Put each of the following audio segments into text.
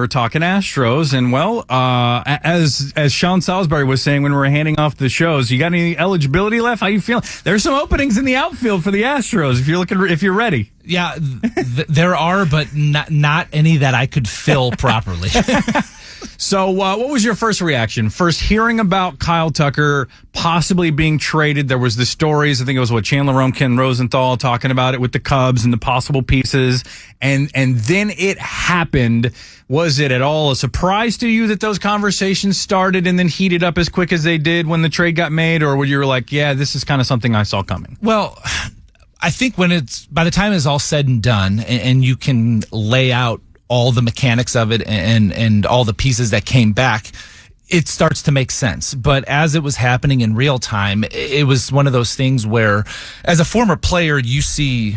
We're talking Astros, and as Sean Salisbury was saying when we were handing off the shows, you got any eligibility left? How you feeling? There's some openings in the outfield for the Astros if you're ready. Yeah, there are, but not any that I could fill properly. So what was your first reaction? First hearing about Kyle Tucker possibly being traded, there was the stories, I think it was Chandler Rome, Ken Rosenthal talking about it with the Cubs and the possible pieces, and then it happened. Was it at all a surprise to you that those conversations started and then heated up as quick as they did when the trade got made, or were you like, yeah, this is kind of something I saw coming? Well, I think by the time it's all said and done, and you can lay out all the mechanics of it and all the pieces that came back, it starts to make sense. But as it was happening in real time, it was one of those things where, as a former player, you see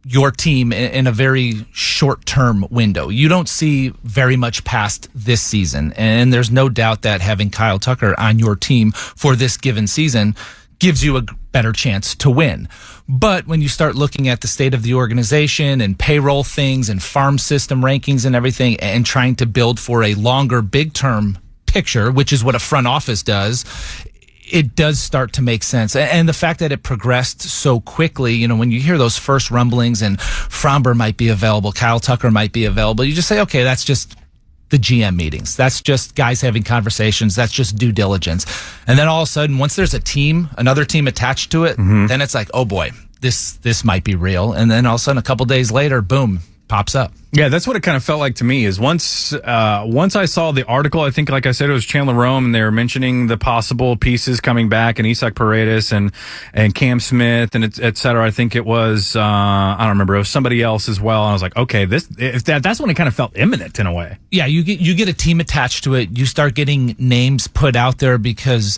your team in a very short-term window. You don't see very much past this season. And there's no doubt that having Kyle Tucker on your team for this given season gives you a better chance to win. But when you start looking at the state of the organization and payroll things and farm system rankings and everything, and trying to build for a longer big term picture, which is what a front office does, it does start to make sense. And the fact that it progressed so quickly, when you hear those first rumblings and Fromber might be available, Kyle Tucker might be available, you just say, okay, that's just the GM meetings. That's just guys having conversations. That's just due diligence. And then all of a sudden, once there's another team attached to it, then it's like, oh boy, this might be real. And then all of a sudden, a couple days later, boom, pops up. Yeah, that's what it kind of felt like to me. Is once I saw the article, I think, like I said, it was Chandler Rome, and they were mentioning the possible pieces coming back, and Isaac Paredes and Cam Smith, and et cetera. I think it was I don't remember. It was somebody else as well. And I was like, okay, that's when it kind of felt imminent in a way. Yeah, you get a team attached to it. You start getting names put out there because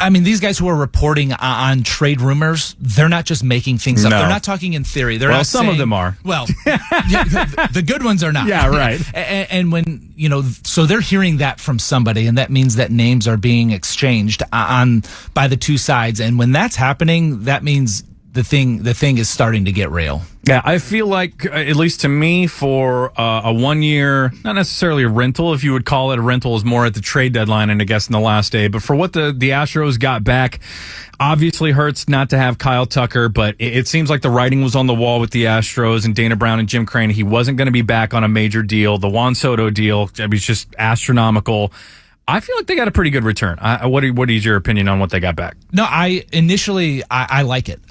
these guys who are reporting on trade rumors, they're not just making things up. They're not talking in theory. They're not some saying, of them are. Well, the good ones are not. Yeah, right. And when, so they're hearing that from somebody, and that means that names are being exchanged by the two sides. And when that's happening, that means the thing is starting to get real. Yeah, I feel like, at least to me, for a 1 year, not necessarily a rental, if you would call it a rental, is more at the trade deadline and I guess in the last day. But for what the Astros got back, obviously hurts not to have Kyle Tucker, but it seems like the writing was on the wall with the Astros and Dana Brown and Jim Crane. He wasn't going to be back on a major deal. The Juan Soto deal, it was just astronomical. I feel like they got a pretty good return. What is your opinion on what they got back? No, I like it.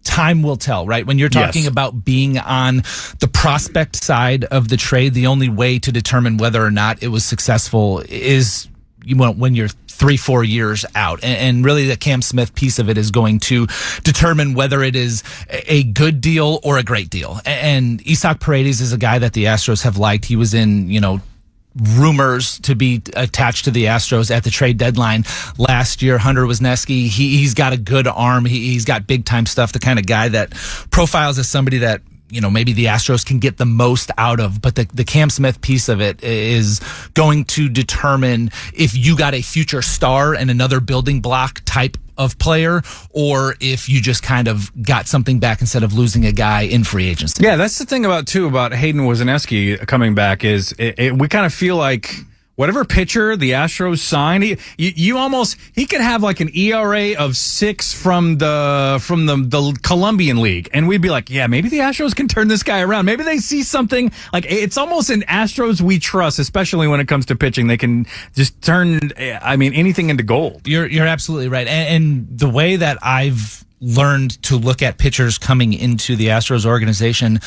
Time will tell, right? When you're talking about being on the prospect side of the trade, the only way to determine whether or not it was successful is when you're 3-4 years out. And really the Cam Smith piece of it is going to determine whether it is a good deal or a great deal. And Isaac Paredes is a guy that the Astros have liked. He was in, rumors to be attached to the Astros at the trade deadline last year. Hunter Wisniewski, he's got a good arm. He's got big time stuff, the kind of guy that profiles as somebody that, maybe the Astros can get the most out of. But the Cam Smith piece of it is going to determine if you got a future star and another building block type of player, or if you just kind of got something back instead of losing a guy in free agency. Yeah, that's the thing about Hayden Wisniewski coming back is we kind of feel like whatever pitcher the Astros sign, he could have like an ERA of 6 from the Colombian League, and we'd be like, yeah, maybe the Astros can turn this guy around. Maybe they see something like it's almost an Astros we trust, especially when it comes to pitching. They can just turn, anything into gold. You're absolutely right, and the way that I've learned to look at pitchers coming into the Astros organization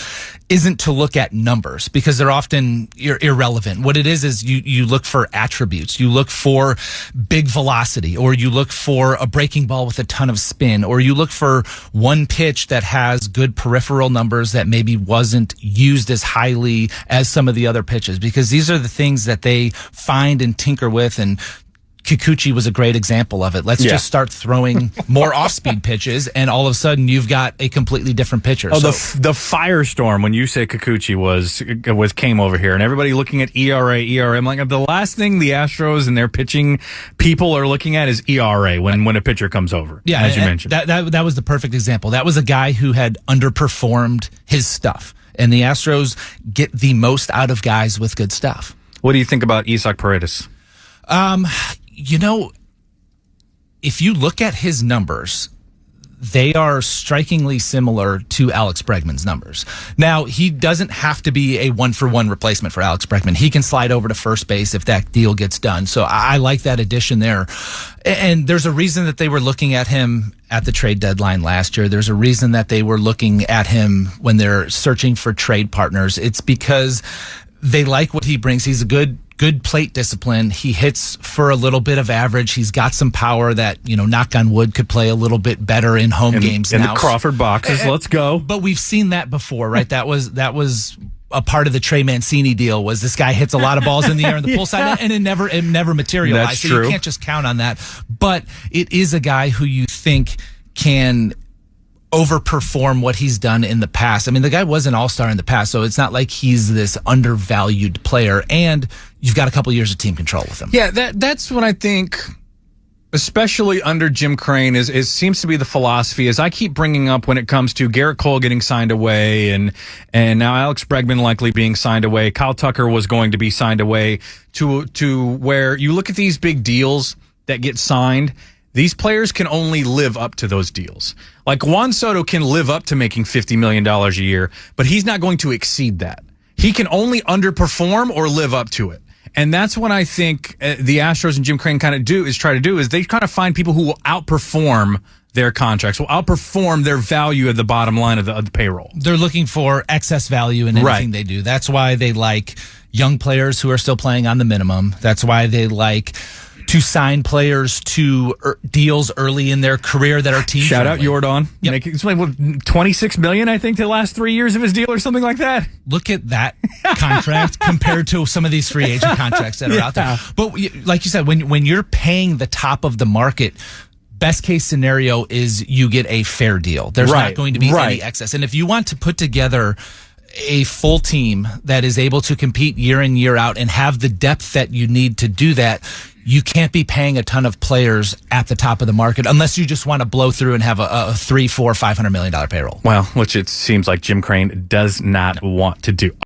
isn't to look at numbers, because they're often irrelevant. What it is you look for attributes. You look for big velocity, or you look for a breaking ball with a ton of spin, or you look for one pitch that has good peripheral numbers that maybe wasn't used as highly as some of the other pitches, because these are the things that they find and tinker with. And Kikuchi was a great example of it. Let's just start throwing more off-speed pitches, and all of a sudden you've got a completely different pitcher. Oh, so the firestorm when you say Kikuchi came over here, and everybody looking at ERA. I'm like, the last thing the Astros and their pitching people are looking at is ERA when a pitcher comes over. Yeah, as you mentioned. That was the perfect example. That was a guy who had underperformed his stuff. And the Astros get the most out of guys with good stuff. What do you think about Isaac Paredes? If you look at his numbers, they are strikingly similar to Alex Bregman's numbers. Now, he doesn't have to be a one-for-one replacement for Alex Bregman. He can slide over to first base if that deal gets done. So I like that addition there. And there's a reason that they were looking at him at the trade deadline last year. There's a reason that they were looking at him when they're searching for trade partners. It's because they like what he brings. He's a good plate discipline. He hits for a little bit of average. He's got some power that, knock on wood, could play a little bit better in home games in now. The Crawford boxes. Let's go. But we've seen that before, right? That was a part of the Trey Mancini deal. Was this guy hits a lot of balls in the air on the pull side, and it never materialized. That's so true. You can't just count on that. But it is a guy who you think can overperform what he's done in the past. I mean, the guy was an all-star in the past, so it's not like he's this undervalued player, and you've got a couple years of team control with him. Yeah, that's what I think, especially under Jim Crane, is seems to be the philosophy, as I keep bringing up when it comes to Garrett Cole getting signed away and now Alex Bregman likely being signed away. Kyle Tucker was going to be signed away to where you look at these big deals that get signed. These players can only live up to those deals. Like Juan Soto can live up to making $50 million a year, but he's not going to exceed that. He can only underperform or live up to it. And that's what I think the Astros and Jim Crane try to do is they kind of find people who will outperform their contracts, will outperform their value at the bottom line of the payroll. They're looking for excess value in anything they do. That's why they like young players who are still playing on the minimum. That's why they like to sign players to deals early in their career that are team Shout friendly. out Jordan. Yep. $26 million, I think, the last 3 years of his deal or something like that. Look at that contract compared to some of these free agent contracts that are out there. But like you said, when you're paying the top of the market, best case scenario is you get a fair deal. There's not going to be any excess. And if you want to put together a full team that is able to compete year in, year out and have the depth that you need to do that, you can't be paying a ton of players at the top of the market unless you just want to blow through and have a $300, $400, $500 million payroll. Well, which it seems like Jim Crane does not want to do.